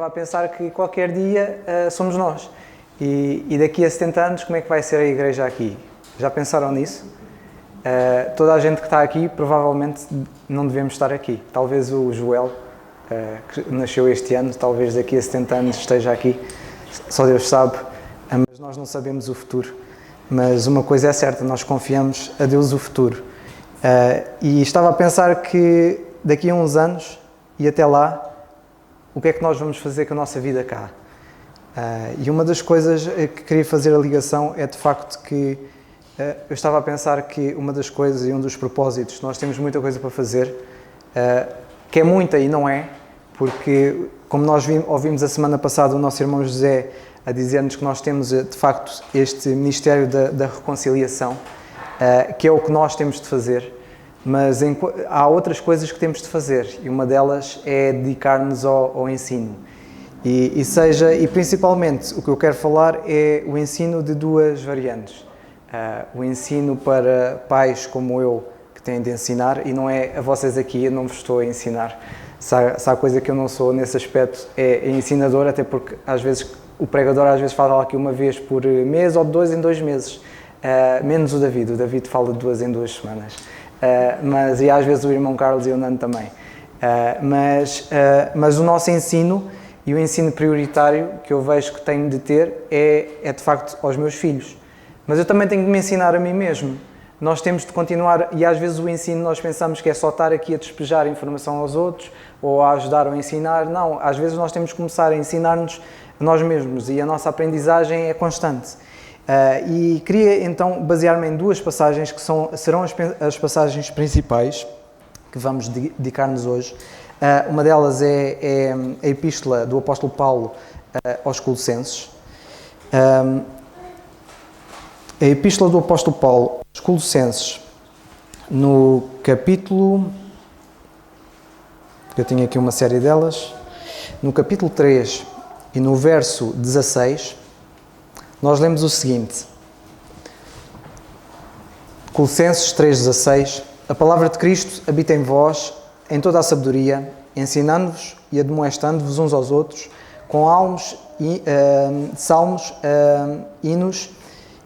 a pensar que qualquer dia somos nós. E daqui a 70 anos, como é que vai ser a igreja aqui? Já pensaram nisso? Toda a gente que está aqui, provavelmente não devemos estar aqui. Talvez o Joel, que nasceu este ano, talvez daqui a 70 anos esteja aqui. Só Deus sabe, mas nós não sabemos o futuro. Mas uma coisa é certa, nós confiamos a Deus o futuro. E estava a pensar que daqui a uns anos e até lá, o que é que nós vamos fazer com a nossa vida cá? E uma das coisas que queria fazer a ligação é de facto que eu estava a pensar que uma das coisas e um dos propósitos, nós temos muita coisa para fazer, que é muita e não é, porque como nós ouvimos a semana passada o nosso irmão José a dizer-nos que nós temos de facto este Ministério da Reconciliação, que é o que nós temos de fazer, mas há outras coisas que temos de fazer e uma delas é dedicar-nos ao ensino. E principalmente o que eu quero falar é o ensino de duas variantes. O ensino para pais como eu, que têm de ensinar, e não é a vocês aqui, eu não vos estou a ensinar. Se há coisa que eu não sou nesse aspecto é ensinador, até porque às vezes o pregador fala aqui uma vez por mês ou de 2 em 2 meses. Menos o David fala de 2 em 2 semanas. E às vezes o irmão Carlos e o Nando também. Mas o nosso ensino e o ensino prioritário que eu vejo que tenho de ter é de facto aos meus filhos. Mas eu também tenho de me ensinar a mim mesmo. Nós temos de continuar, e às vezes o ensino nós pensamos que é só estar aqui a despejar informação aos outros ou a ajudar ou a ensinar. Não, às vezes nós temos de começar a ensinar-nos a nós mesmos e a nossa aprendizagem é constante. E queria então basear-me em 2 passagens que serão as passagens principais que vamos dedicar-nos hoje. Uma delas é a epístola do apóstolo Paulo aos Colossenses. A epístola do apóstolo Paulo aos Colossenses, no capítulo... Eu tenho aqui uma série delas. No capítulo 3 e no verso 16... nós lemos o seguinte, Colossenses 3,16, a palavra de Cristo habita em vós, em toda a sabedoria, ensinando-vos e admoestando-vos uns aos outros, com salmos, hinos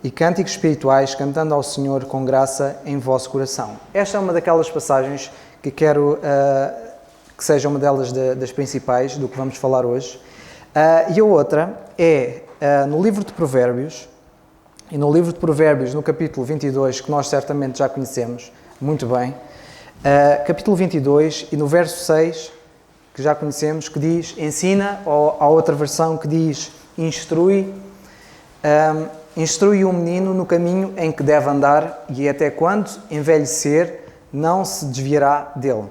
e cânticos espirituais, cantando ao Senhor com graça em vosso coração. Esta é uma daquelas passagens que quero que seja uma delas das principais do que vamos falar hoje. E a outra é no livro de Provérbios, e no livro de Provérbios, no capítulo 22, que nós certamente já conhecemos muito bem, capítulo 22 e no verso 6, que já conhecemos, que diz ensina, ou há outra versão que diz instrui o menino no caminho em que deve andar e até quando envelhecer não se desviará dele.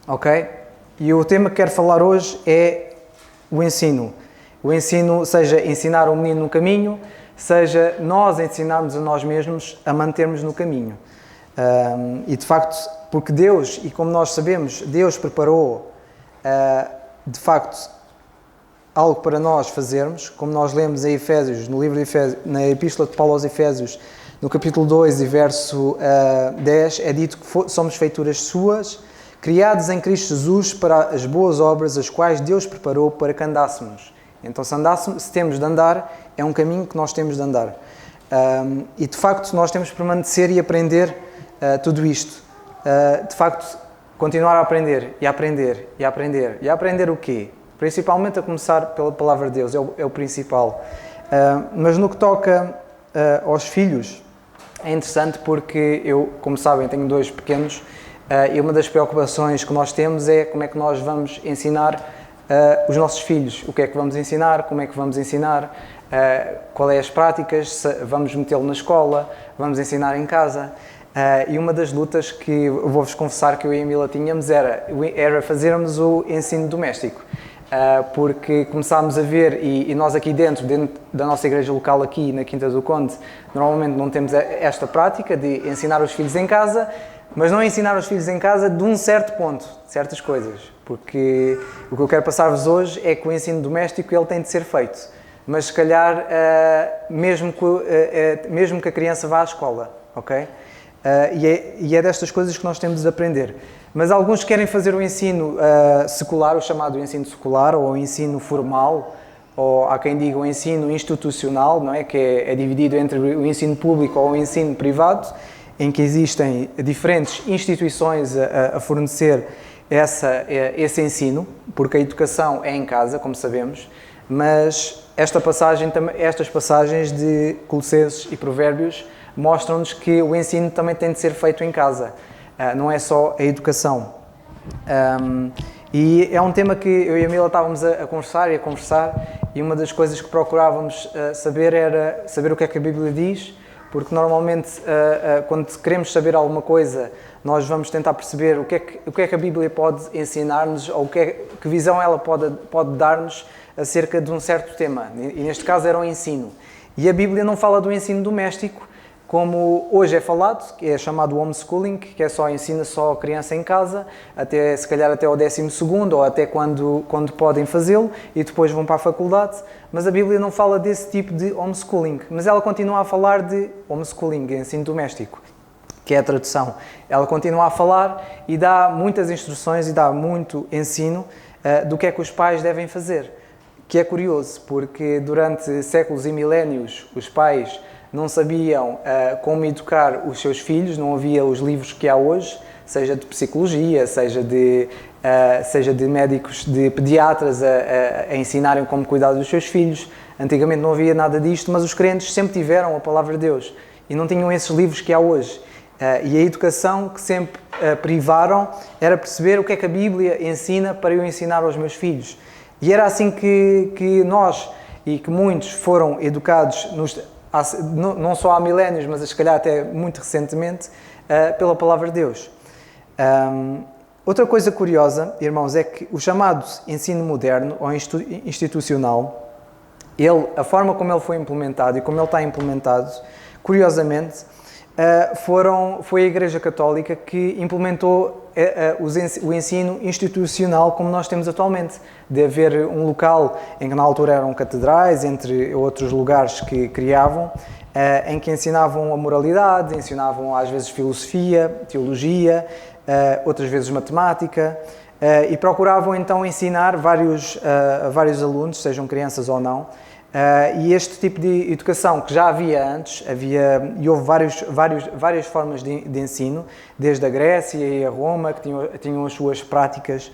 Ok? E o tema que quero falar hoje é o ensino. O ensino, seja ensinar o menino no caminho, seja nós ensinarmos a nós mesmos a mantermos no caminho. E de facto, porque Deus, e como nós sabemos, Deus preparou de facto algo para nós fazermos, como nós lemos em Efésios, no livro de Efésios, na epístola de Paulo aos Efésios, no capítulo 2 e verso 10, é dito que somos feituras suas, criados em Cristo Jesus para as boas obras, as quais Deus preparou para que andássemos. Então, se temos de andar, é um caminho que nós temos de andar. E, de facto, nós temos de permanecer e aprender tudo isto. De facto, continuar a aprender, e aprender, e aprender. E aprender o quê? Principalmente a começar pela Palavra de Deus, é o principal. Mas no que toca aos filhos, é interessante porque eu, como sabem, tenho 2 pequenos, e uma das preocupações que nós temos é como é que nós vamos ensinar os nossos filhos, o que é que vamos ensinar, como é que vamos ensinar, qual é as práticas, vamos metê-lo na escola, vamos ensinar em casa. E uma das lutas que eu vou-vos confessar que eu e a Mila tínhamos era fazermos o ensino doméstico. Porque começámos a ver, e nós aqui dentro da nossa igreja local aqui na Quinta do Conde, normalmente não temos esta prática de ensinar os filhos em casa, mas não ensinar os filhos em casa de um certo ponto, certas coisas. Porque o que eu quero passar-vos hoje é que o ensino doméstico ele tem de ser feito. Mas se calhar, mesmo que a criança vá à escola, ok? e é destas coisas que nós temos de aprender. Mas alguns querem fazer o ensino secular, o chamado ensino secular, ou o ensino formal, ou há quem diga o ensino institucional, não é? Que é dividido entre o ensino público ou o ensino privado, em que existem diferentes instituições a fornecer esse ensino, porque a educação é em casa, como sabemos, mas estas passagens de Colossenses e Provérbios mostram-nos que o ensino também tem de ser feito em casa, não é só a educação. E é um tema que eu e a Mila estávamos a conversar, e uma das coisas que procurávamos saber era saber o que é que a Bíblia diz, porque normalmente quando queremos saber alguma coisa, nós vamos tentar perceber o que é que a Bíblia pode ensinar-nos, ou que visão ela pode dar-nos acerca de um certo tema, e neste caso era o ensino. E a Bíblia não fala do ensino doméstico, como hoje é falado, que é chamado homeschooling, que ensina só a criança em casa, se calhar até ao 12º, ou até quando podem fazê-lo, e depois vão para a faculdade. Mas a Bíblia não fala desse tipo de homeschooling, mas ela continua a falar de homeschooling, ensino doméstico, que é a tradução. Ela continua a falar e dá muitas instruções e dá muito ensino do que é que os pais devem fazer, que é curioso, porque durante séculos e milénios os pais não sabiam como educar os seus filhos, não havia os livros que há hoje, seja de psicologia, seja de médicos, de pediatras a ensinarem como cuidar dos seus filhos. Antigamente não havia nada disto, mas os crentes sempre tiveram a palavra de Deus e não tinham esses livros que há hoje. E a educação que sempre privaram era perceber o que é que a Bíblia ensina para eu ensinar aos meus filhos. E era assim que nós e que muitos foram educados não só há milénios, mas se calhar até muito recentemente, pela palavra de Deus. Outra coisa curiosa, irmãos, é que o chamado ensino moderno ou institucional, a forma como ele foi implementado e como ele está implementado, curiosamente, foi a Igreja Católica que implementou o ensino institucional como nós temos atualmente, de haver um local em que na altura eram catedrais, entre outros lugares que criavam, em que ensinavam a moralidade, ensinavam às vezes filosofia, teologia, outras vezes matemática, e procuravam então ensinar vários alunos, sejam crianças ou não. E este tipo de educação que já havia antes, e houve várias formas de ensino, desde a Grécia e a Roma, que tinham as suas práticas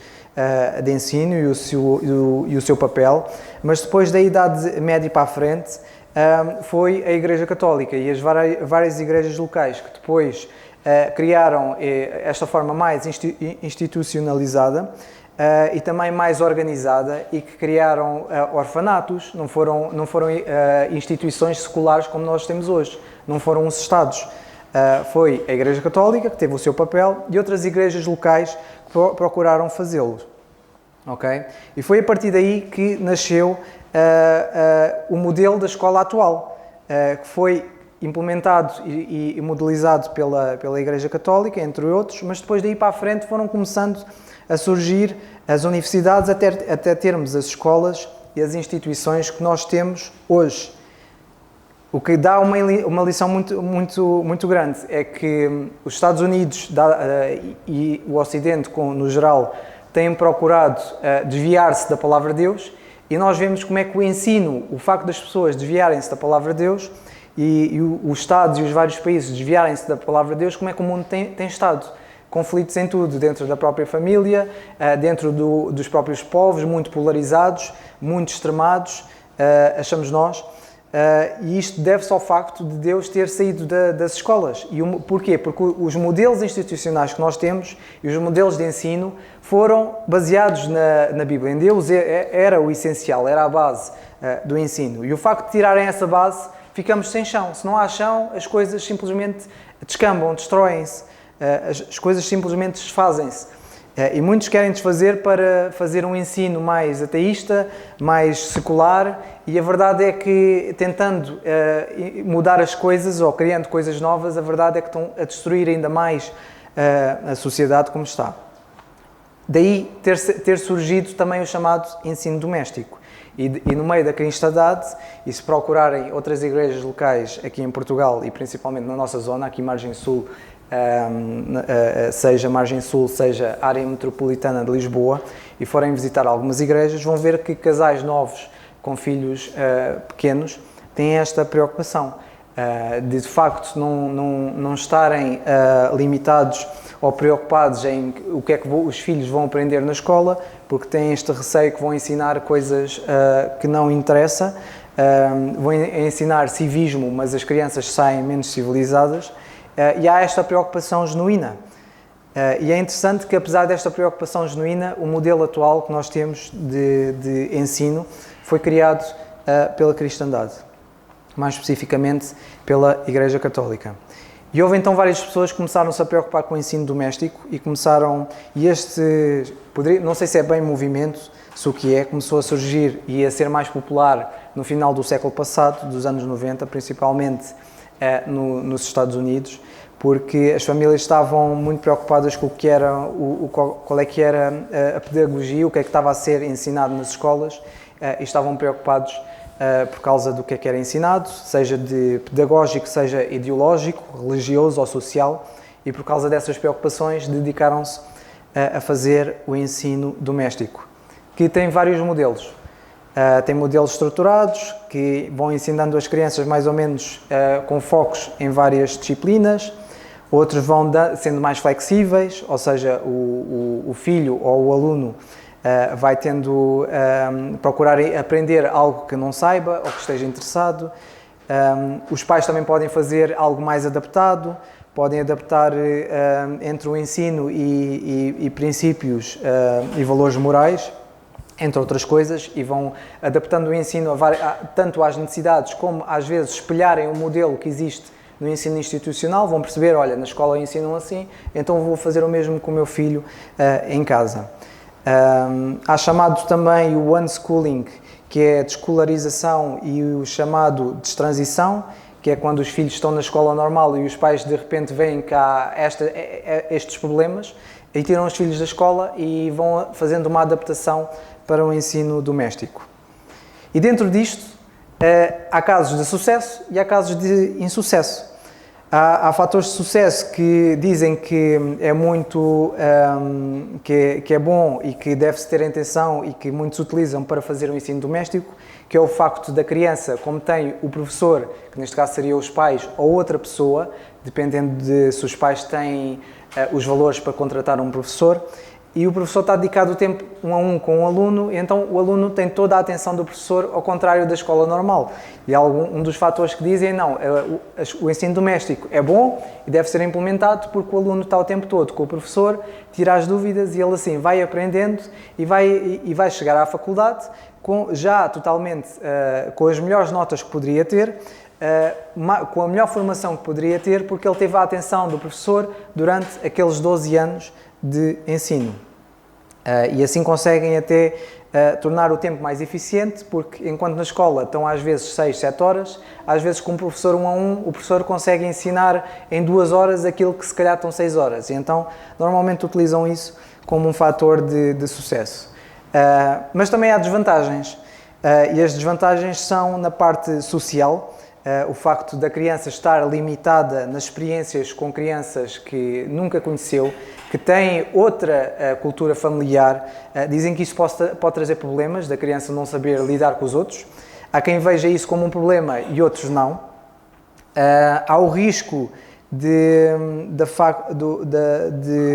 de ensino e o seu papel, mas depois da Idade Média para a frente, foi a Igreja Católica e as várias igrejas locais que depois criaram esta forma mais institucionalizada, e também mais organizada, e que criaram orfanatos, não foram instituições seculares como nós temos hoje, não foram os Estados. Foi a Igreja Católica que teve o seu papel e outras igrejas locais que procuraram fazê-lo. Okay? E foi a partir daí que nasceu o modelo da escola atual, que foi implementado e modelizado pela Igreja Católica, entre outros, mas depois daí para a frente foram começando a surgir as universidades até termos as escolas e as instituições que nós temos hoje. O que dá uma lição muito grande é que os Estados Unidos e o Ocidente, no geral, têm procurado desviar-se da palavra de Deus, e nós vemos como é que o facto das pessoas desviarem-se da palavra de Deus e os Estados e os vários países desviarem-se da palavra de Deus, como é que o mundo tem estado. Conflitos em tudo, dentro da própria família, dentro dos próprios povos, muito polarizados, muito extremados, achamos nós. E isto deve-se ao facto de Deus ter saído das escolas. Porquê? Porque os modelos institucionais que nós temos e os modelos de ensino foram baseados na Bíblia. Em Deus era o essencial, era a base do ensino. E o facto de tirarem essa base, ficamos sem chão. Se não há chão, as coisas simplesmente descambam, destroem-se. As coisas simplesmente desfazem-se. E muitos querem desfazer para fazer um ensino mais ateísta, mais secular, e a verdade é que, tentando mudar as coisas ou criando coisas novas, a verdade é que estão a destruir ainda mais a sociedade como está. Daí ter surgido também o chamado ensino doméstico. E no meio da cristandade, e se procurarem outras igrejas locais aqui em Portugal e principalmente na nossa zona, aqui Margem Sul seja Margem Sul, seja área metropolitana de Lisboa, e forem visitar algumas igrejas, vão ver que casais novos com filhos pequenos têm esta preocupação de facto não estarem limitados ou preocupados em o que é que os filhos vão aprender na escola, porque têm este receio que vão ensinar coisas que não interessa, vão ensinar civismo, mas as crianças saem menos civilizadas, e há esta preocupação genuína. E é interessante que, apesar desta preocupação genuína, o modelo atual que nós temos de ensino foi criado pela cristandade, mais especificamente pela Igreja Católica. E houve então várias pessoas que começaram-se a preocupar com o ensino doméstico e não sei se é bem movimento, se o que é, começou a surgir e a ser mais popular no final do século passado, dos anos 90, principalmente nos Estados Unidos, porque as famílias estavam muito preocupadas com o que era, qual é que era a pedagogia, o que é que estava a ser ensinado nas escolas, e estavam preocupados por causa do que é que era ensinado, seja de pedagógico, seja ideológico, religioso ou social, e por causa dessas preocupações dedicaram-se a fazer o ensino doméstico, que tem vários modelos. Tem modelos estruturados, que vão ensinando as crianças mais ou menos com focos em várias disciplinas, outros vão sendo mais flexíveis, ou seja, o filho ou o aluno vai tendo, procurar aprender algo que não saiba ou que esteja interessado. Os pais também podem fazer algo mais adaptado, podem adaptar entre o ensino e princípios e valores morais, entre outras coisas, e vão adaptando o ensino tanto às necessidades como às vezes espelharem o modelo que existe no ensino institucional. Vão perceber, olha, na escola ensinam assim, então vou fazer o mesmo com o meu filho em casa. Há chamado também o unschooling, que é a desescolarização, e o chamado destransição, que é quando os filhos estão na escola normal e os pais de repente veem que há estes problemas e tiram os filhos da escola e vão fazendo uma adaptação para o ensino doméstico. E dentro disto há casos de sucesso e há casos de insucesso. Há fatores de sucesso que dizem que é muito, que é bom e que deve-se ter atenção e que muitos utilizam para fazer o ensino doméstico, que é o facto da criança, como tem o professor, que neste caso seriam os pais, ou outra pessoa, dependendo de se os pais têm os valores para contratar um professor, e o professor está dedicado o tempo um a um com o aluno, e então o aluno tem toda a atenção do professor, ao contrário da escola normal. E um dos fatores que dizem, não, o ensino doméstico é bom e deve ser implementado porque o aluno está o tempo todo com o professor, tira as dúvidas e ele assim vai aprendendo e vai chegar à faculdade já totalmente com as melhores notas que poderia ter, com a melhor formação que poderia ter, porque ele teve a atenção do professor durante aqueles 12 anos de ensino. E assim conseguem até tornar o tempo mais eficiente, porque enquanto na escola estão às vezes 6, 7 horas, às vezes com um professor 1 a 1, o professor consegue ensinar em 2 horas aquilo que se calhar estão 6 horas. E então normalmente utilizam isso como um fator de sucesso. Mas também há desvantagens, e as desvantagens são na parte social. O facto da criança estar limitada nas experiências com crianças que nunca conheceu, que têm outra cultura familiar, dizem que isso pode trazer problemas, da criança não saber lidar com os outros. Há quem veja isso como um problema e outros não. Há o risco de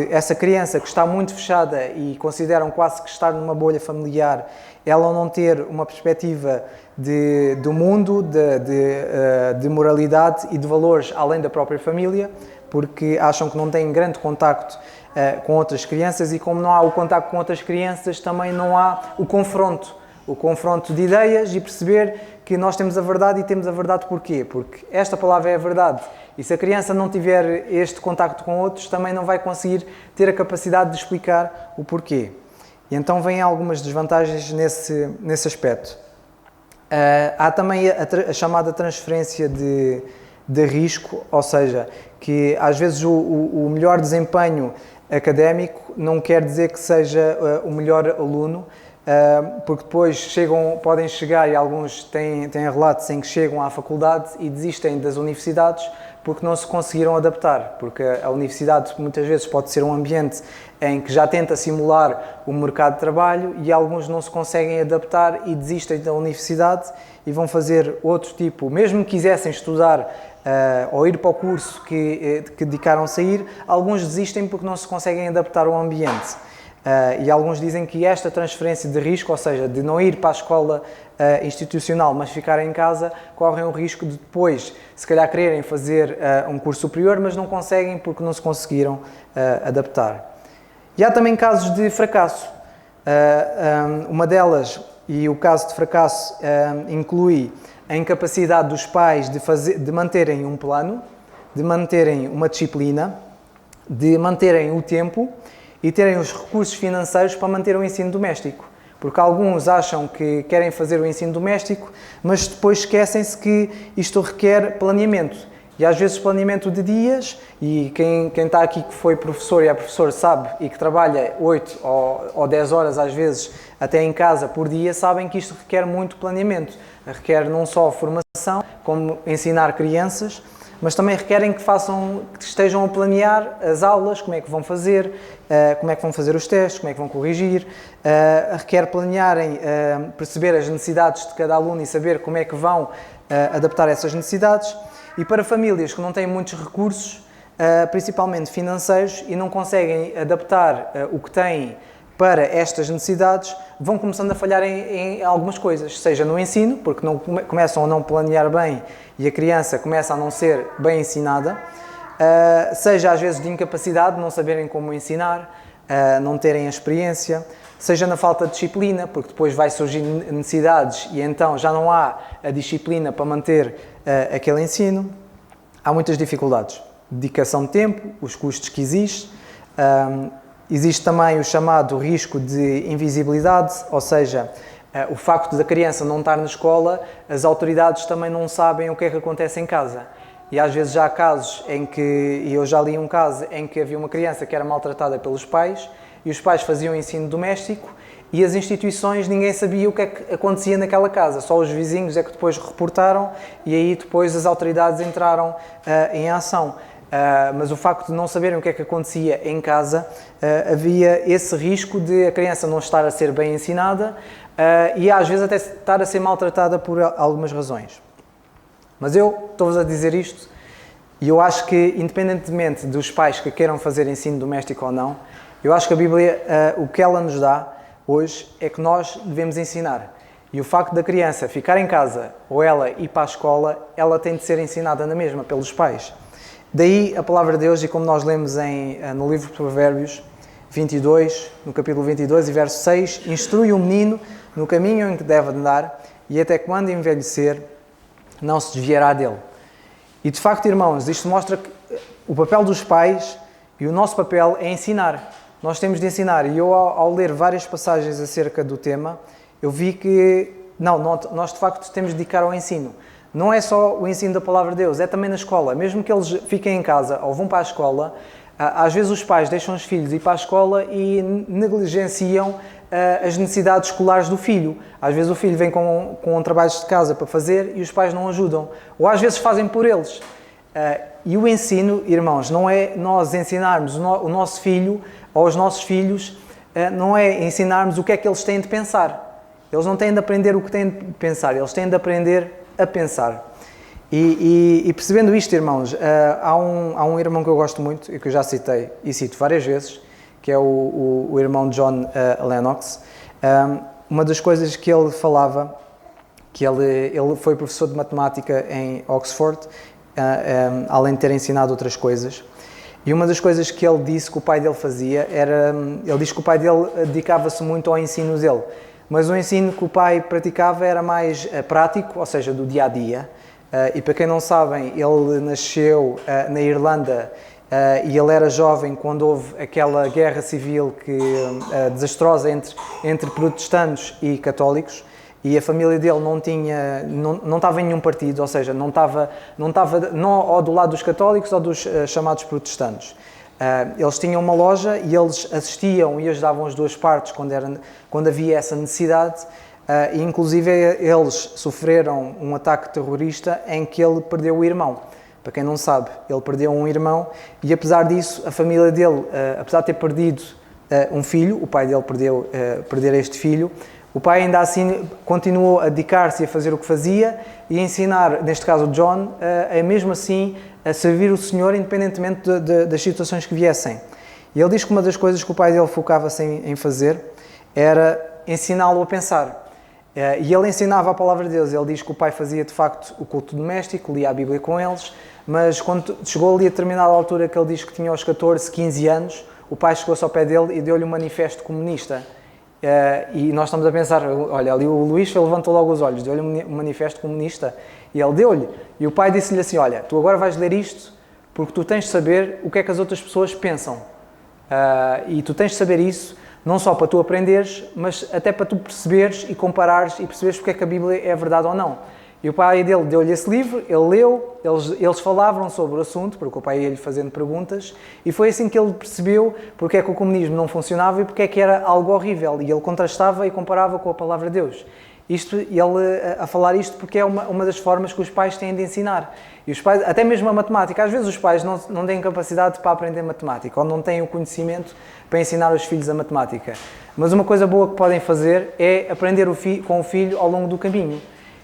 essa criança que está muito fechada e consideram quase que estar numa bolha familiar, ela não ter uma perspectiva do mundo, de moralidade e de valores além da própria família, porque acham que não têm grande contacto com outras crianças, e como não há o contacto com outras crianças, também não há o confronto de ideias e perceber que nós temos a verdade, e temos a verdade porquê? Porque esta palavra é a verdade, e se a criança não tiver este contacto com outros, também não vai conseguir ter a capacidade de explicar o porquê. E então vêm algumas desvantagens nesse aspecto. Há também a chamada transferência de risco, ou seja, que às vezes o melhor desempenho académico não quer dizer que seja o melhor aluno, porque depois podem chegar, e alguns têm relatos em que chegam à faculdade e desistem das universidades porque não se conseguiram adaptar, porque a universidade muitas vezes pode ser um ambiente em que já tenta simular o mercado de trabalho e alguns não se conseguem adaptar e desistem da universidade e vão fazer outro tipo, mesmo que quisessem estudar ou ir para o curso que dedicaram-se a ir, alguns desistem porque não se conseguem adaptar ao ambiente. E alguns dizem que esta transferência de risco, ou seja, de não ir para a escola institucional, mas ficar em casa, correm o risco de depois, se calhar, quererem fazer um curso superior, mas não conseguem porque não se conseguiram adaptar. E há também casos de fracasso. Uma delas, e o caso de fracasso inclui a incapacidade dos pais de manterem um plano, de manterem uma disciplina, de manterem o tempo e terem os recursos financeiros para manter o ensino doméstico. Porque alguns acham que querem fazer o ensino doméstico, mas depois esquecem-se que isto requer planeamento. E às vezes planeamento de dias, e quem está aqui que foi professor e é professor sabe, e que trabalha 8 ou 10 horas às vezes até em casa por dia, sabem que isto requer muito planeamento. Requer não só formação, como ensinar crianças, mas também requerem que estejam a planear as aulas, como é que vão fazer, como é que vão fazer os testes, como é que vão corrigir, requer planearem, perceber as necessidades de cada aluno e saber como é que vão adaptar essas necessidades. E para famílias que não têm muitos recursos, principalmente financeiros, e não conseguem adaptar o que têm para estas necessidades, vão começando a falhar em algumas coisas, seja no ensino, porque não começam a não planear bem e a criança começa a não ser bem ensinada, seja às vezes de incapacidade, não saberem como ensinar, não terem a experiência, seja na falta de disciplina, porque depois vai surgir necessidades e então já não há a disciplina para manter aquele ensino. Há muitas dificuldades. Dedicação de tempo, os custos que existem. Existe também o chamado risco de invisibilidade, ou seja, o facto da criança não estar na escola, as autoridades também não sabem o que é que acontece em casa. E às vezes já há casos em que, e eu já li um caso, em que havia uma criança que era maltratada pelos pais, e os pais faziam ensino doméstico, e as instituições, ninguém sabia o que é que acontecia naquela casa, só os vizinhos é que depois reportaram, e aí depois as autoridades entraram em ação. Mas o facto de não saberem o que é que acontecia em casa, havia esse risco de a criança não estar a ser bem ensinada e às vezes até estar a ser maltratada por algumas razões. Mas eu estou-vos a dizer isto e eu acho que, independentemente dos pais que queiram fazer ensino doméstico ou não, eu acho que a Bíblia, o que ela nos dá hoje é que nós devemos ensinar. E o facto da criança ficar em casa ou ela ir para a escola, ela tem de ser ensinada na mesma pelos pais. Daí a palavra de Deus, e como nós lemos no livro de Provérbios 22, no capítulo 22 e verso 6, instrui o menino no caminho em que deve andar e até quando envelhecer não se desviará dele. E de facto, irmãos, isto mostra que o papel dos pais e o nosso papel é ensinar. Nós temos de ensinar. E eu, ao ler várias passagens acerca do tema, eu vi que nós de facto temos de dedicar ao ensino. Não é só o ensino da palavra de Deus, é também na escola. Mesmo que eles fiquem em casa ou vão para a escola, às vezes os pais deixam os filhos ir para a escola e negligenciam as necessidades escolares do filho. Às vezes o filho vem com trabalhos de casa para fazer e os pais não ajudam. Ou às vezes fazem por eles. E o ensino, irmãos, não é nós ensinarmos o nosso filho ou os nossos filhos, não é ensinarmos o que é que eles têm de pensar. Eles não têm de aprender o que têm de pensar, eles têm de aprender a pensar. E percebendo isto, irmãos, há um irmão que eu gosto muito e que eu já citei e cito várias vezes, que é o irmão John Lennox. Uma das coisas que ele falava, que ele foi professor de matemática em Oxford, além de ter ensinado outras coisas, e uma das coisas que ele disse que o pai dele fazia era, ele diz que o pai dele dedicava-se muito ao ensino dele, mas o ensino que o pai praticava era mais prático, ou seja, do dia-a-dia. E para quem não sabem, ele nasceu na Irlanda e ele era jovem quando houve aquela guerra civil desastrosa entre protestantes e católicos, e a família dele não estava em nenhum partido, ou seja, não estava ou do lado dos católicos ou dos chamados protestantes. Eles tinham uma loja e eles assistiam e ajudavam as duas partes quando havia essa necessidade. E inclusive eles sofreram um ataque terrorista em que ele perdeu o irmão. Para quem não sabe, ele perdeu um irmão e, apesar disso, a família dele, apesar de ter perdido um filho, o pai dele perder este filho, o pai ainda assim continuou a dedicar-se a fazer o que fazia e a ensinar, neste caso o John, a mesmo assim a servir o Senhor independentemente das situações que viessem. E ele diz que uma das coisas que o pai dele focava-se em fazer era ensiná-lo a pensar. E ele ensinava a palavra de Deus. Ele diz que o pai fazia de facto o culto doméstico, lia a Bíblia com eles, mas quando chegou ali a determinada altura que ele diz que tinha aos 14, 15 anos, o pai chegou-se ao pé dele e deu-lhe um manifesto comunista. E nós estamos a pensar, olha, ali o Luís levantou logo os olhos, deu-lhe um manifesto comunista e ele deu-lhe. E o pai disse-lhe assim, olha, tu agora vais ler isto porque tu tens de saber o que é que as outras pessoas pensam. E tu tens de saber isso, não só para tu aprenderes, mas até para tu perceberes e comparares e perceberes porque é que a Bíblia é verdade ou não. E o pai dele deu-lhe esse livro, ele leu, eles falavam sobre o assunto, porque o pai ia-lhe fazendo perguntas, e foi assim que ele percebeu porque é que o comunismo não funcionava e porque é que era algo horrível. E ele contrastava e comparava com a palavra de Deus. Ele a falar isto porque é uma das formas que os pais têm de ensinar. E os pais, até mesmo a matemática, às vezes os pais não têm capacidade para aprender matemática, ou não têm o conhecimento para ensinar os filhos a matemática. Mas uma coisa boa que podem fazer é aprender com o filho ao longo do caminho.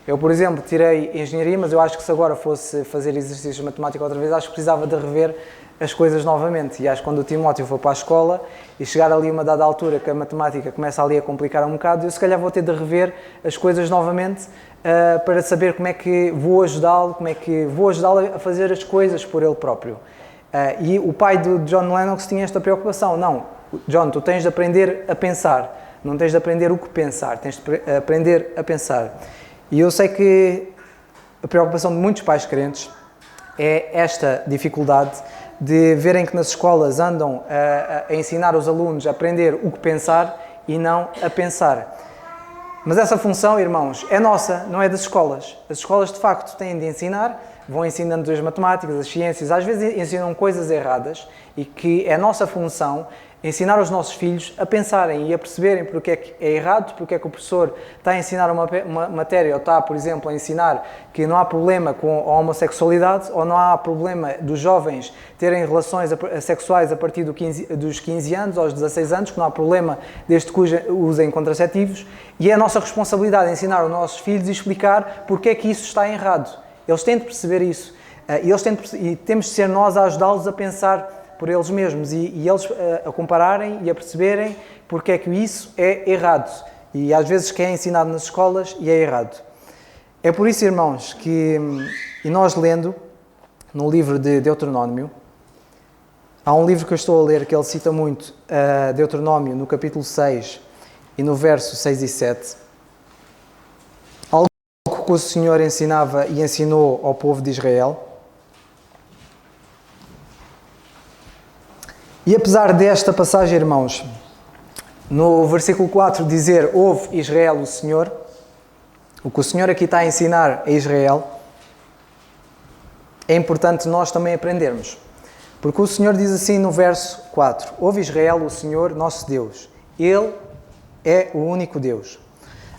Eu, por exemplo, tirei engenharia, mas eu acho que se agora fosse fazer exercícios de matemática outra vez, acho que precisava de rever as coisas novamente. E acho que quando o Timóteo for para a escola e chegar ali a uma dada altura que a matemática começa ali a complicar um bocado, eu se calhar vou ter de rever as coisas novamente para saber como é que vou ajudá-lo, a fazer as coisas por ele próprio. E o pai de John Lennox tinha esta preocupação. Não, John, tu tens de aprender a pensar, não tens de aprender o que pensar, tens de aprender a pensar. E eu sei que a preocupação de muitos pais crentes é esta dificuldade de verem que nas escolas andam a ensinar os alunos a aprender o que pensar e não a pensar. Mas essa função, irmãos, é nossa, não é das escolas. As escolas, de facto, têm de ensinar, vão ensinando as matemáticas, as ciências, às vezes ensinam coisas erradas e que é nossa função ensinar os nossos filhos a pensarem e a perceberem porque é que é errado, porque é que o professor está a ensinar uma matéria ou está, por exemplo, a ensinar que não há problema com a homossexualidade ou não há problema dos jovens terem relações sexuais a partir dos 15 anos ou aos 16 anos, que não há problema desde que usem contraceptivos, e é a nossa responsabilidade ensinar os nossos filhos e explicar porque é que isso está errado. Eles têm de perceber isso e temos de ser nós a ajudá-los a pensar por eles mesmos e eles a compararem e a perceberem porque é que isso é errado. E às vezes que é ensinado nas escolas e é errado. É por isso, irmãos, e nós lendo no livro de Deuteronômio, há um livro que eu estou a ler que ele cita muito, Deuteronômio, no capítulo 6 e no verso 6 e 7, algo que o Senhor ensinava e ensinou ao povo de Israel. E apesar desta passagem, irmãos, no versículo 4 dizer, ouve Israel o Senhor, o que o Senhor aqui está a ensinar a Israel, é importante nós também aprendermos. Porque o Senhor diz assim no verso 4, ouve Israel o Senhor, nosso Deus, Ele é o único Deus.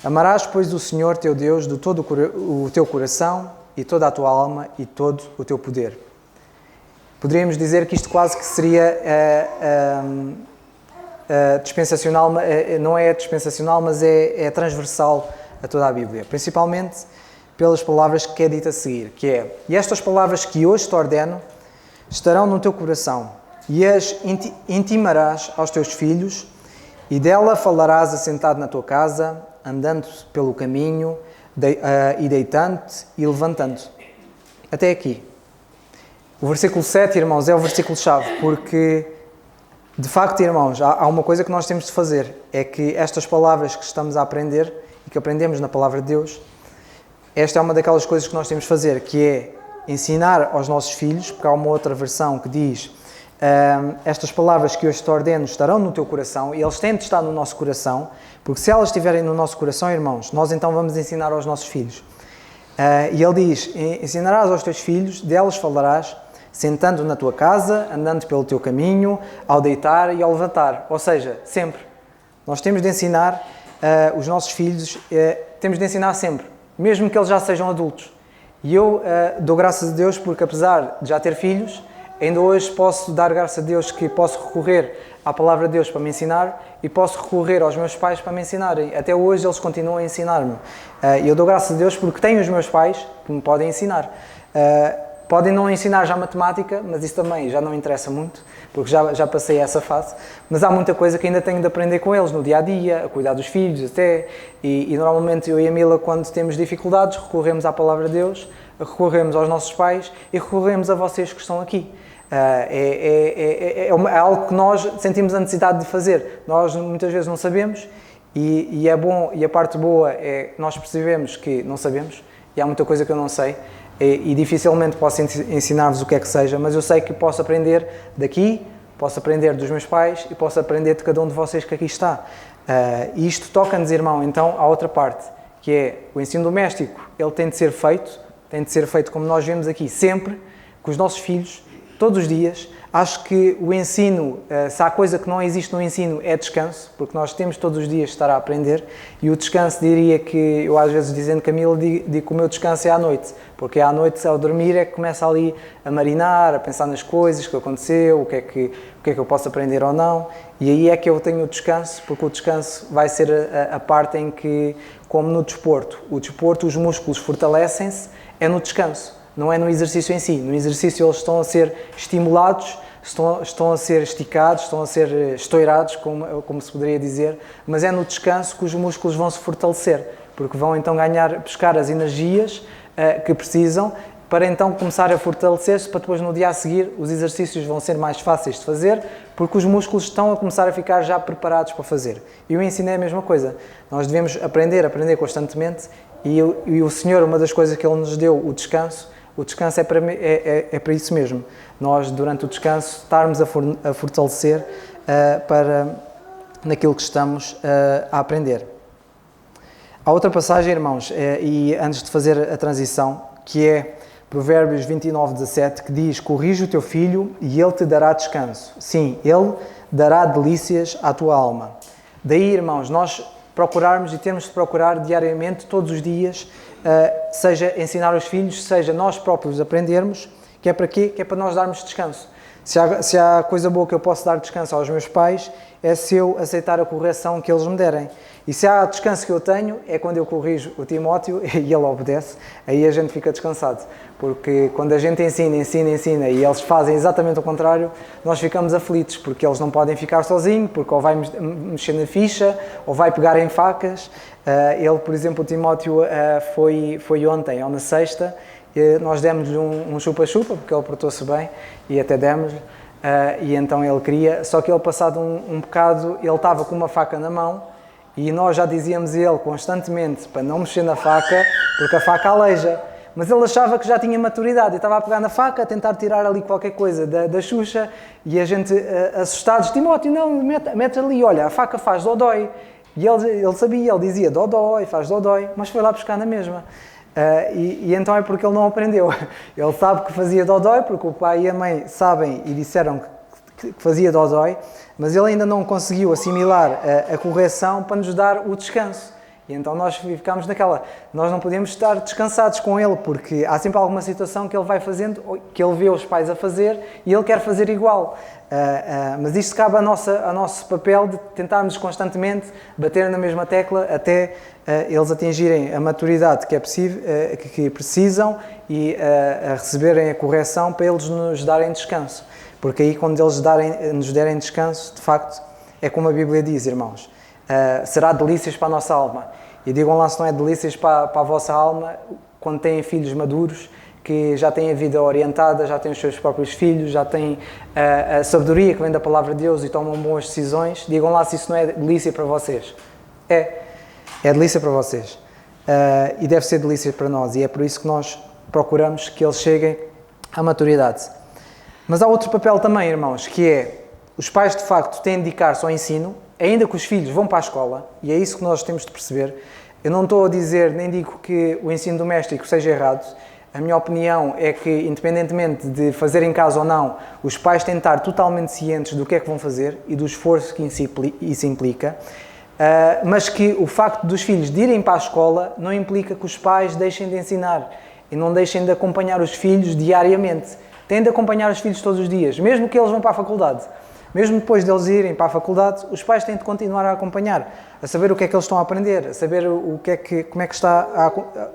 Amarás, pois, o Senhor teu Deus de todo o teu coração e toda a tua alma e todo o teu poder. Poderíamos dizer que isto quase que seria dispensacional, não é dispensacional, mas é transversal a toda a Bíblia, principalmente pelas palavras que é dito a seguir, que é, e estas palavras que hoje te ordeno estarão no teu coração, e as intimarás aos teus filhos, e dela falarás assentado na tua casa, andando pelo caminho, e deitando-te e levantando-te. Até aqui. O versículo 7, irmãos, é o versículo-chave, porque, de facto, irmãos, há uma coisa que nós temos de fazer, é que estas palavras que estamos a aprender e que aprendemos na Palavra de Deus, esta é uma daquelas coisas que nós temos de fazer, que é ensinar aos nossos filhos, porque há uma outra versão que diz estas palavras que hoje te ordeno estarão no teu coração, e eles têm de estar no nosso coração, porque se elas estiverem no nosso coração, irmãos, nós então vamos ensinar aos nossos filhos. E ele diz, ensinarás aos teus filhos, delas falarás, sentando na tua casa, andando pelo teu caminho, ao deitar e ao levantar. Ou seja, sempre. Nós temos de ensinar os nossos filhos, temos de ensinar sempre, mesmo que eles já sejam adultos. E eu dou graças a Deus porque, apesar de já ter filhos, ainda hoje posso dar graças a Deus que posso recorrer à palavra de Deus para me ensinar e posso recorrer aos meus pais para me ensinarem. Até hoje eles continuam a ensinar-me. E eu dou graças a Deus porque tenho os meus pais que me podem ensinar. Podem não ensinar já matemática, mas isso também já não interessa muito, porque já passei essa fase. Mas há muita coisa que ainda tenho de aprender com eles no dia-a-dia, a cuidar dos filhos até. E normalmente eu e a Mila, quando temos dificuldades, recorremos à palavra de Deus, recorremos aos nossos pais e recorremos a vocês que estão aqui. É algo que nós sentimos a necessidade de fazer. Nós muitas vezes não sabemos e é bom, e a parte boa é que nós percebemos que não sabemos e há muita coisa que eu não sei e dificilmente posso ensinar-vos o que é que seja, mas eu sei que posso aprender daqui, posso aprender dos meus pais e posso aprender de cada um de vocês que aqui está. E isto toca-nos, irmão, então, à outra parte, que é o ensino doméstico. Ele tem de ser feito como nós vemos aqui, sempre, com os nossos filhos, todos os dias. Acho que o ensino, se há coisa que não existe no ensino, é descanso, porque nós temos todos os dias de estar a aprender, e o descanso, diria que, eu às vezes dizendo Camilo, digo que o meu descanso é à noite, porque à noite, ao dormir, é que começa ali a marinar, a pensar nas coisas que aconteceu, o que é que eu posso aprender ou não, e aí é que eu tenho o descanso, porque o descanso vai ser a parte em que, como no desporto, os músculos fortalecem-se, é no descanso. Não é no exercício em si. No exercício eles estão a ser estimulados, estão a ser esticados, estão a ser estourados, como se poderia dizer, mas é no descanso que os músculos vão se fortalecer, porque vão então buscar as energias que precisam para então começar a fortalecer-se, para depois no dia a seguir os exercícios vão ser mais fáceis de fazer, porque os músculos estão a começar a ficar já preparados para fazer. E o ensino é a mesma coisa. Nós devemos aprender constantemente e o Senhor, uma das coisas que Ele nos deu, o descanso é para isso mesmo. Nós, durante o descanso, estarmos a fortalecer naquilo que estamos a aprender. Há outra passagem, irmãos, e antes de fazer a transição, que é Provérbios 29:17, que diz: corrige o teu filho e ele te dará descanso. Sim, ele dará delícias à tua alma. Daí, irmãos, nós procurarmos e temos de procurar diariamente, todos os dias, seja ensinar os filhos, seja nós próprios aprendermos, que é para quê? Que é para nós darmos descanso. Se há coisa boa que eu posso dar descanso aos meus pais, é se eu aceitar a correção que eles me derem. E se há descanso que eu tenho, é quando eu corrijo o Timóteo e ele obedece, aí a gente fica descansado. Porque quando a gente ensina e eles fazem exatamente o contrário, nós ficamos aflitos, porque eles não podem ficar sozinhos, porque ou vai mexer na ficha, ou vai pegar em facas. Ele, por exemplo, o Timóteo foi ontem, ou na sexta, nós demos-lhe um chupa-chupa, porque ele portou-se bem, e até demos-lhe, e então ele queria, só que ele passado um bocado, ele estava com uma faca na mão, e nós já dizíamos a ele constantemente para não mexer na faca, porque a faca aleija. Mas ele achava que já tinha maturidade e estava a pegar na faca, a tentar tirar ali qualquer coisa da Xuxa, e a gente, assustados, Timóteo, não, mete ali, olha, a faca faz dodói. E ele sabia, ele dizia dodói, faz dodói, mas foi lá buscar na mesma. E então é porque ele não aprendeu. Ele sabe que fazia dodói, porque o pai e a mãe sabem e disseram que fazia dodói, mas ele ainda não conseguiu assimilar a correção para nos dar o descanso. E então nós ficámos naquela, nós não podemos estar descansados com ele, porque há sempre alguma situação que ele vai fazendo, que ele vê os pais a fazer e ele quer fazer igual. Mas isto cabe a nosso papel de tentarmos constantemente bater na mesma tecla até eles atingirem a maturidade que precisam e a receberem a correção para eles nos darem descanso. Porque aí quando eles nos derem descanso, de facto, é como a Bíblia diz, irmãos, será delícias para a nossa alma. E digam lá se não é delícias para a vossa alma, quando têm filhos maduros, que já têm a vida orientada, já têm os seus próprios filhos, já têm a sabedoria que vem da palavra de Deus e tomam boas decisões. Digam lá se isso não é delícia para vocês. É delícia para vocês. E deve ser delícia para nós. E é por isso que nós procuramos que eles cheguem à maturidade. Mas há outro papel também, irmãos, que é os pais de facto têm de dedicar-se ao ensino, ainda que os filhos vão para a escola, e é isso que nós temos de perceber. Eu não estou a dizer, nem digo que o ensino doméstico seja errado. A minha opinião é que, independentemente de fazer em casa ou não, os pais têm de estar totalmente cientes do que é que vão fazer e do esforço que isso implica, mas que o facto dos filhos de irem para a escola não implica que os pais deixem de ensinar. e não deixem de acompanhar os filhos diariamente. Têm de acompanhar os filhos todos os dias, mesmo que eles vão para a faculdade. Mesmo depois deles irem para a faculdade, os pais têm de continuar a acompanhar, a saber o que é que eles estão a aprender, a saber como é que está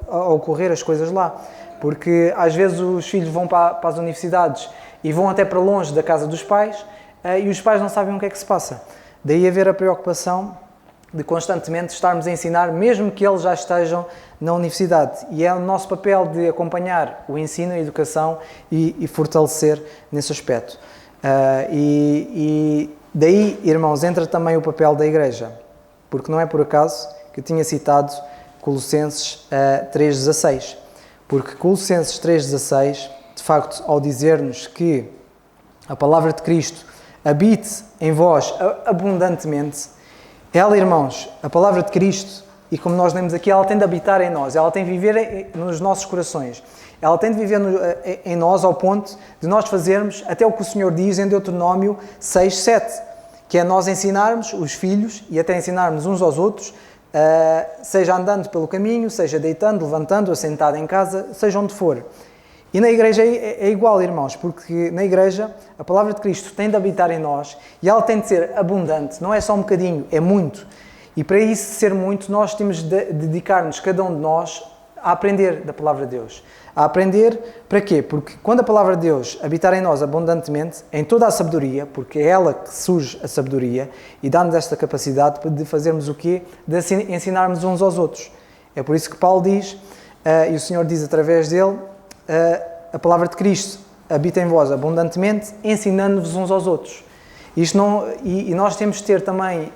a ocorrer as coisas lá. Porque às vezes os filhos vão para as universidades e vão até para longe da casa dos pais e os pais não sabem o que é que se passa. Daí haver a preocupação de constantemente estarmos a ensinar, mesmo que eles já estejam na universidade. E é o nosso papel de acompanhar o ensino, a educação e fortalecer nesse aspecto. E daí, irmãos, entra também o papel da Igreja, porque não é por acaso que eu tinha citado Colossenses 3,16, porque Colossenses 3,16, de facto, ao dizer-nos que a palavra de Cristo habite em vós abundantemente, ela, irmãos, a palavra de Cristo, e como nós lemos aqui, ela tem de habitar em nós, ela tem de viver nos nossos corações. Ela tem de viver em nós ao ponto de nós fazermos até o que o Senhor diz em Deuteronômio 6:7, que é nós ensinarmos os filhos e até ensinarmos uns aos outros, seja andando pelo caminho, seja deitando, levantando, assentado em casa, seja onde for. E na Igreja é igual, irmãos, porque na Igreja a palavra de Cristo tem de habitar em nós e ela tem de ser abundante, não é só um bocadinho, é muito. E para isso ser muito, nós temos de dedicar-nos, cada um de nós, a aprender da palavra de Deus. A aprender para quê? Porque quando a palavra de Deus habitar em nós abundantemente, em toda a sabedoria, porque é ela que surge a sabedoria, e dá-nos esta capacidade de fazermos o quê? De ensinarmos uns aos outros. É por isso que Paulo diz, e o Senhor diz através dele, a palavra de Cristo habita em vós abundantemente, ensinando-vos uns aos outros. Isto não, e nós temos de ter também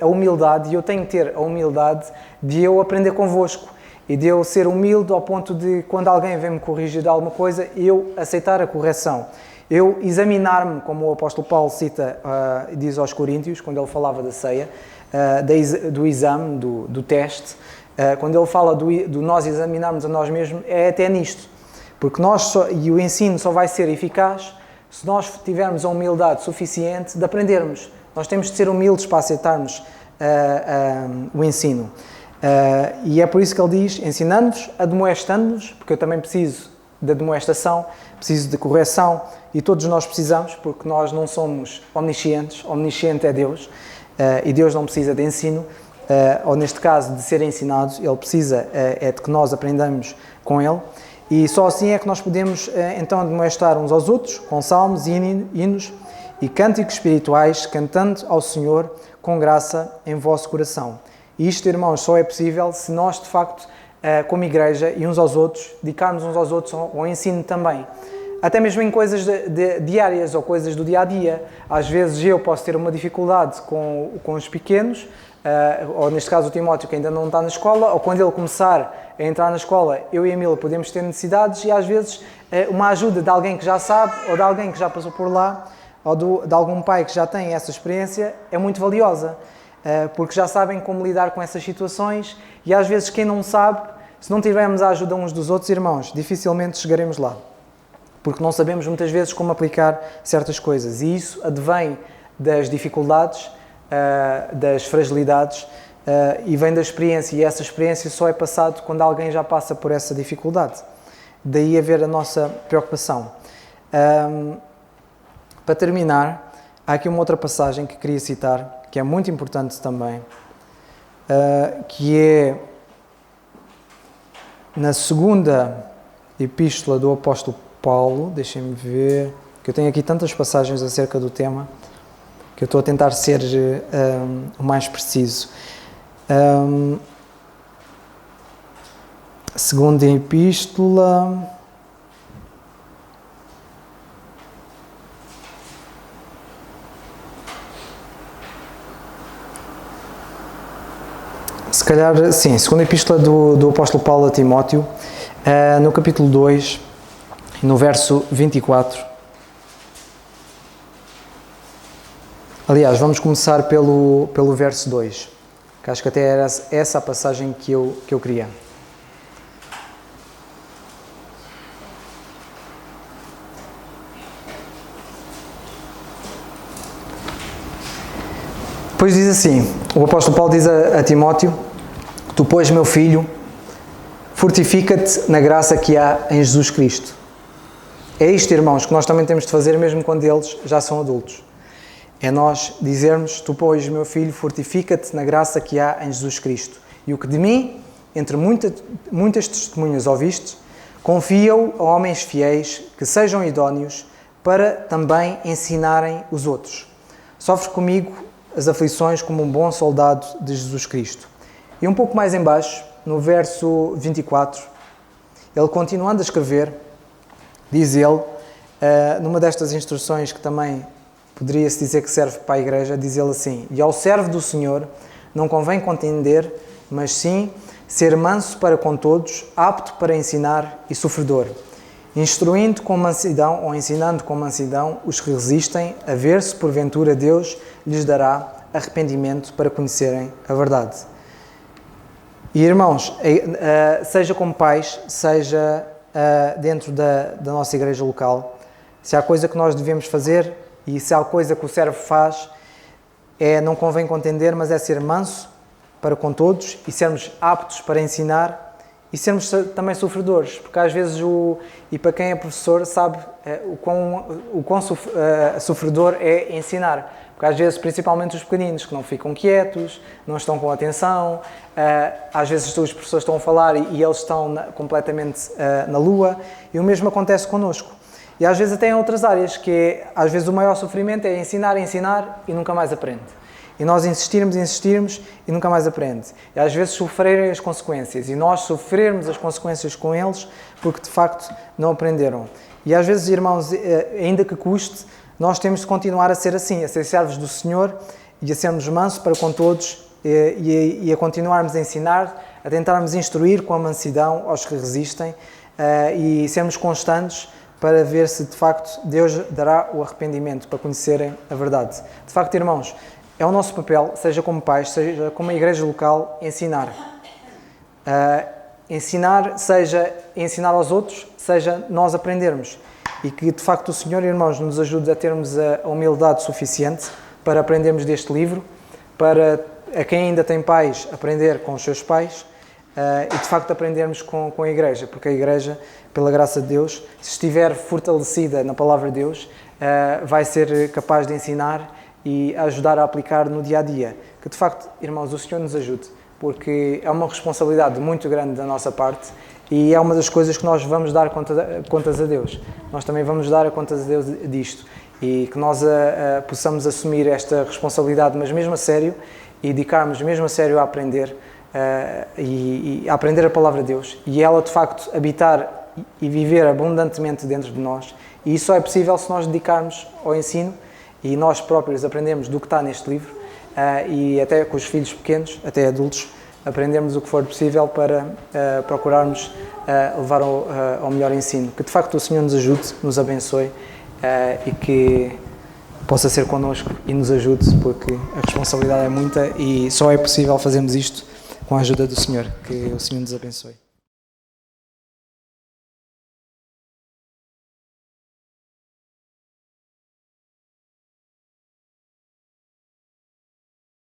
a humildade, e eu tenho que ter a humildade de eu aprender convosco. E de eu ser humilde ao ponto de, quando alguém vem-me corrigir de alguma coisa, eu aceitar a correção. Eu examinar-me, como o apóstolo Paulo cita, diz aos Coríntios, quando ele falava da ceia, do exame, do teste, quando ele fala do nós examinarmos a nós mesmos, é até nisto. Porque e o ensino só vai ser eficaz se nós tivermos a humildade suficiente de aprendermos. Nós temos de ser humildes para aceitarmos o ensino. E é por isso que ele diz, ensinando-vos, admoestando-vos, porque eu também preciso de admoestação, preciso de correção, e todos nós precisamos, porque nós não somos omniscientes, omnisciente é Deus, e Deus não precisa de ensino, ou neste caso de ser ensinados, Ele precisa é de que nós aprendamos com Ele, e só assim é que nós podemos então admoestar uns aos outros, com salmos, hinos e cânticos espirituais, cantando ao Senhor com graça em vosso coração. E isto, irmãos, só é possível se nós, de facto, como igreja e uns aos outros, dedicarmos uns aos outros ao ensino também. Até mesmo em coisas diárias ou coisas do dia-a-dia. Às vezes eu posso ter uma dificuldade com os pequenos, ou neste caso o Timóteo, que ainda não está na escola, ou quando ele começar a entrar na escola, eu e a Mila podemos ter necessidades e às vezes uma ajuda de alguém que já sabe, ou de alguém que já passou por lá, ou de algum pai que já tem essa experiência, é muito valiosa. Porque já sabem como lidar com essas situações e às vezes quem não sabe, se não tivermos a ajuda uns dos outros, irmãos, dificilmente chegaremos lá. Porque não sabemos muitas vezes como aplicar certas coisas e isso advém das dificuldades, das fragilidades e vem da experiência e essa experiência só é passada quando alguém já passa por essa dificuldade. Daí haver a nossa preocupação. Para terminar, há aqui uma outra passagem que queria citar, que é muito importante também, que é na segunda epístola do apóstolo Paulo, deixem-me ver, que eu tenho aqui tantas passagens acerca do tema, que eu estou a tentar ser o mais preciso. Segunda epístola... Se calhar, sim, segunda epístola do apóstolo Paulo a Timóteo, no capítulo 2, no verso 24. Aliás, vamos começar pelo verso 2, que acho que até era essa a passagem que eu queria. Depois diz assim, o apóstolo Paulo diz a Timóteo: Tu, pois, meu filho, fortifica-te na graça que há em Jesus Cristo. É isto, irmãos, que nós também temos de fazer mesmo quando eles já são adultos. É nós dizermos: tu, pois, meu filho, fortifica-te na graça que há em Jesus Cristo. E o que de mim, entre muitas testemunhas ouviste, confia-o a homens fiéis que sejam idóneos para também ensinarem os outros. Sofre comigo as aflições como um bom soldado de Jesus Cristo. E um pouco mais em baixo, no verso 24, ele, continuando a escrever, diz ele, numa destas instruções que também poderia-se dizer que serve para a igreja, diz ele assim: e ao servo do Senhor não convém contender, mas sim ser manso para com todos, apto para ensinar e sofredor, instruindo com mansidão ou ensinando com mansidão os que resistem, a ver se porventura Deus lhes dará arrependimento para conhecerem a verdade. E irmãos, seja como pais, seja dentro da nossa igreja local, se há coisa que nós devemos fazer e se há coisa que o servo faz, não convém contender, mas é ser manso para com todos e sermos aptos para ensinar e sermos também sofredores, porque às vezes, e para quem é professor sabe o quão sofredor é ensinar, porque às vezes, principalmente os pequeninos, que não ficam quietos, não estão com atenção, às vezes os professores estão a falar e eles estão completamente na lua, e o mesmo acontece connosco. E às vezes até em outras áreas, que às vezes o maior sofrimento é ensinar e nunca mais aprende. E nós insistirmos e nunca mais aprende. E às vezes sofrerem as consequências e nós sofrermos as consequências com eles porque de facto não aprenderam. E às vezes, irmãos, ainda que custe, nós temos de continuar a ser assim, a ser servos do Senhor e a sermos mansos para com todos e a continuarmos a ensinar, a tentarmos instruir com a mansidão aos que resistem e sermos constantes para ver se de facto Deus dará o arrependimento para conhecerem a verdade. De facto, irmãos, é o nosso papel, seja como pais, seja como a igreja local, ensinar. Ensinar, seja ensinar aos outros, seja nós aprendermos. E que, de facto, o Senhor, irmãos, nos ajude a termos a humildade suficiente para aprendermos deste livro, para a quem ainda tem pais, aprender com os seus pais e, de facto, aprendermos com a igreja, porque a igreja, pela graça de Deus, se estiver fortalecida na palavra de Deus, vai ser capaz de ensinar e ajudar a aplicar no dia-a-dia. Que, de facto, irmãos, o Senhor nos ajude, porque é uma responsabilidade muito grande da nossa parte e é uma das coisas que nós vamos dar contas a Deus. Nós também vamos dar contas a Deus disto e que nós possamos assumir esta responsabilidade, mas mesmo a sério, e dedicarmos mesmo a sério a aprender e a aprender a palavra de Deus e ela, de facto, habitar e viver abundantemente dentro de nós. E isso só é possível se nós dedicarmos ao ensino e nós próprios aprendemos do que está neste livro e até com os filhos pequenos, até adultos, aprendermos o que for possível para procurarmos levar ao melhor ensino. Que de facto o Senhor nos ajude, nos abençoe e que possa ser connosco e nos ajude, porque a responsabilidade é muita e só é possível fazermos isto com a ajuda do Senhor. Que o Senhor nos abençoe.